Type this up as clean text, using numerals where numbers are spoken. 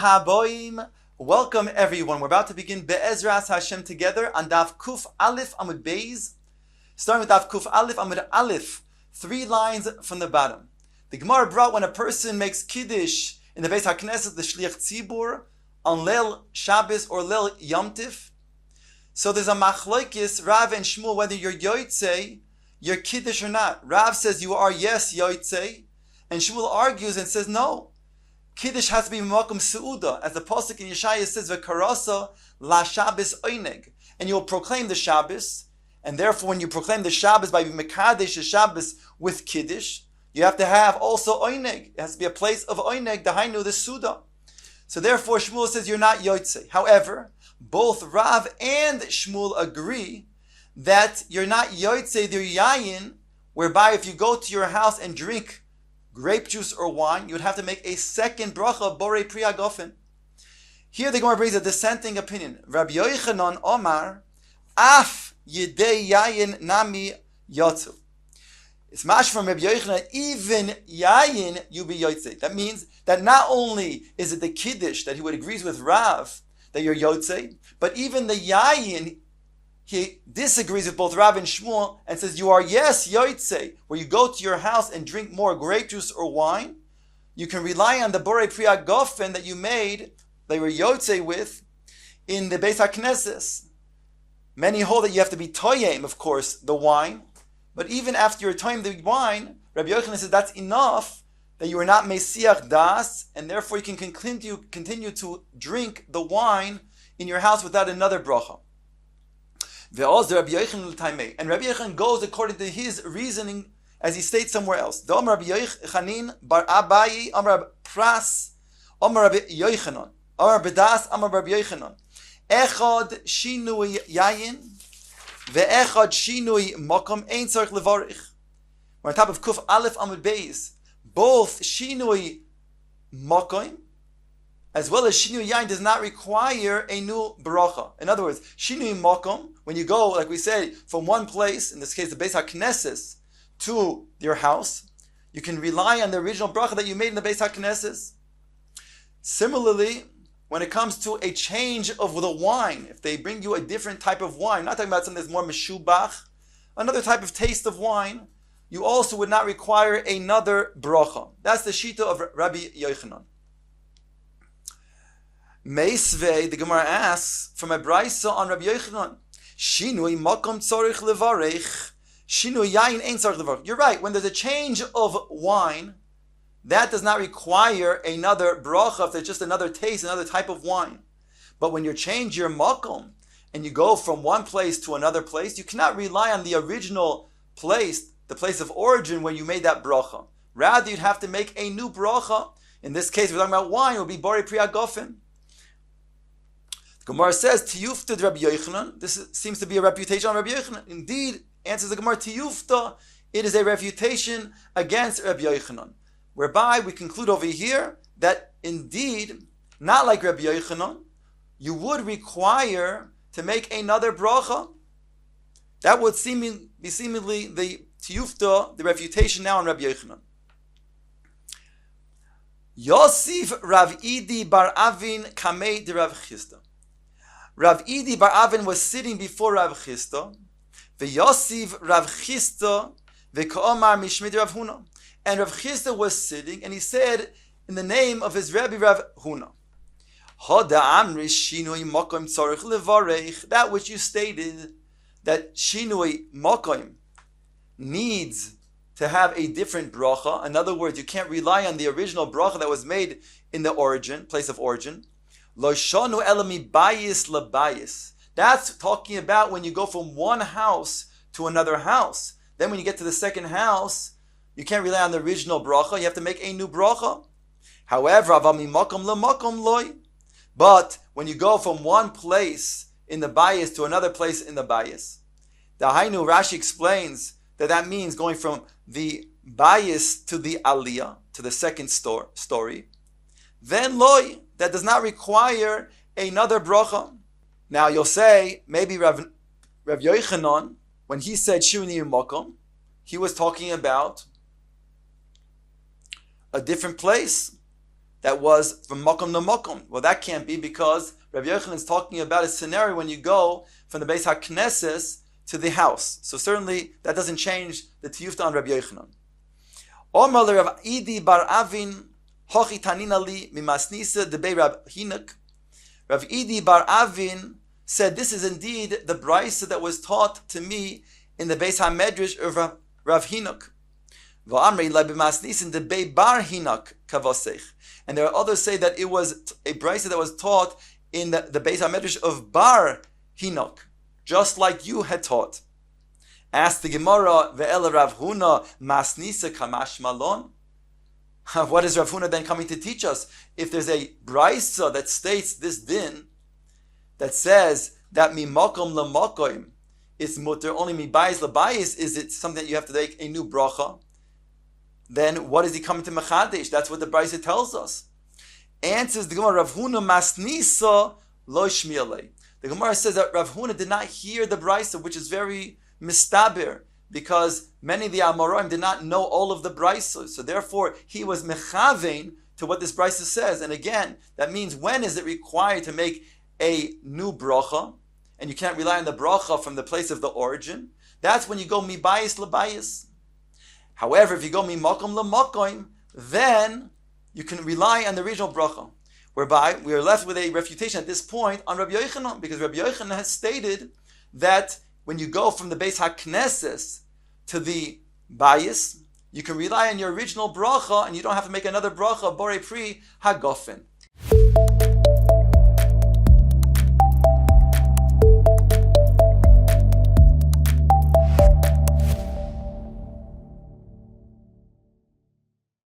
Haboim. Welcome everyone. We're about to begin Be'ezras Hashem together on Daf Kuf Aleph Amud Beis. Starting with Daf Kuf Aleph Amud Aleph, 3 lines from the bottom. The Gemara brought when a person makes Kiddush in the Beis HaKnesset, the Shliach Tzibur, on Leil Shabbos or Leil Yom Tif. So there's a machlokes, Rav and Shmuel, whether you're Yotzei, you're Kiddush or not. Rav says you are, yes, Yotzei, and Shmuel argues and says no. Kiddush has to be Makom Seuda, as the Pasuk in Yeshaya says, V'karasa la Shabbos oineg, and you will proclaim the Shabbos, and therefore when you proclaim the Shabbos by Mekadesh the Shabbos with Kiddush, you have to have also oineg. It has to be a place of oineg, the Hainu, the Suda. So therefore Shmuel says you're not Yotzei. However, both Rav and Shmuel agree that you're not Yotzei, they're Yayin, whereby if you go to your house and drink grape juice or wine, you would have to make a second bracha, borei pri hagofen. Here the Gemara brings a dissenting opinion. Rabbi Yochanan Omar, af yedei yayin nami yotzu. It's mash from Rabbi Yochanan, even yayin you be yotzei. That means that not only is it the kiddush that he would agree with Rav, that you're yotzei, but even the yayin, he disagrees with both Rav and Shmuel and says you are, yes, yotzei, where you go to your house and drink more grape juice or wine. You can rely on the borei pri hagofen that you made, that you were yotzei with, in the Beis HaKnesses. Many hold that you have to be toyem, of course, the wine, but even after you're toyem the wine, Rabbi Yochanan says that's enough, that you are not mesiach das, and therefore you can continue to drink the wine in your house without another bracha. And Rabbi Yochanan goes according to his reasoning, as he states somewhere else. Rabbi Yochanan bar Abayi, Amar Pras, Amar Rabbi Yochanan, Amar Bedas, Amar Rabbi Yochanan. Echad shinui yayin, ve'echad shinui makom ein tzarich levarich. We're on top of Kuf Aleph Amud Beis. Both shinui makom as well as shinui yain does not require a new bracha. In other words, shinui makom, when you go, like we said, from one place, in this case the Beis HaKnesses, to your house, you can rely on the original bracha that you made in the Beis HaKnesses. Similarly, when it comes to a change of the wine, if they bring you a different type of wine, not talking about something that's more meshubach, another type of taste of wine, you also would not require another bracha. That's the shita of Rabbi Yochanan. Meisvei, the Gemara asks from a brayso on Rabbi Yochanan, Shinui makom tzorich levarech, Shinui yain ein tzorich levarech. You're right, when there's a change of wine, that does not require another bracha if there's just another taste, another type of wine. But when you change your makom and you go from one place to another place, you cannot rely on the original place, the place of origin where you made that bracha. Rather, you'd have to make a new bracha. In this case, we're talking about wine, it would be borei pri hagofen. The Gemara says, Tiyufta Rabbi Yochanan. This seems to be a refutation on Rabbi Yochanan. Indeed, answers the Gemara, Tiyufta, it is a refutation against Rabbi Yochanan. Whereby we conclude over here that indeed, not like Rabbi Yochanan, you would require to make another bracha. That would be seemingly the Tiyufta, the refutation now on Rabbi Yochanan. Yosif Rav Idi bar Avin kamei de Rav Chisda. Rav Idi bar Avin was sitting before Rav Chisda. Yosif Rav Chisda ve'ko'omar mishmid Rav Huna. And Rav Chisda was sitting, and he said in the name of his Rebbe Rav Huna, Hoda amri shinui makom tzorich levarech. That which you stated, that shinui makom needs to have a different bracha. In other words, you can't rely on the original bracha that was made in the origin, place of origin. Lo shanu elami bayis labayis. That's talking about when you go from one house to another house. Then when you get to the second house, you can't rely on the original bracha. You have to make a new bracha. However, avami makom lemakom loy. But when you go from one place in the bayis to another place in the bayis, the Hainu Rashi explains that means going from the bayis to the aliyah, to the second story. Then loy, that does not require another bracha. Now you'll say, maybe Rav Yochanan, when he said shuni makom, he was talking about a different place. that was from Makom to Makom. Well, that can't be because Rabbi Yochanan is talking about a scenario when you go from the Beis HaKnesses to the house. So certainly that doesn't change the tiyufta on Rabbi Yochanan. Omar le Rav Idi bar Avin hochi tanina li mimasnisa debei Rab Hinuk. Rav Idi bar Avin said, this is indeed the brisa that was taught to me in the Beis HaMedrash of Rav Hinuk. And there are others say that it was a brisa that was taught in the Beis HaMedrash of Bar Hinuk, just like you had taught. Asked the Gemara, Ve'el Rav Huna masnisa kamash malon. What is Rav Huna then coming to teach us? If there's a brisa that states this din, that says that mi makom lemakoim is mutter, only mi bayis lebayis is it something that you have to make a new bracha, then what is he coming to mechadesh? That's what the brisa tells us. Answers the Gemara, Rav Huna masnisa lo shmialei. The Gemara says that Rav Huna did not hear the brisa, which is very mistaber, because many of the Amoraim did not know all of the brisa. So therefore, he was mechavein to what this brisa says. And again, that means when is it required to make a new bracha? And you can't rely on the bracha from the place of the origin. That's when you go mi bayis lebayis. However, if you go mi makom lemakom, then you can rely on the original bracha, whereby we are left with a refutation at this point on Rabbi Yochanan, because Rabbi Yochanan has stated that when you go from the Beis HaKnesses to the bayis, you can rely on your original bracha, and you don't have to make another bracha, borei pri hagofen.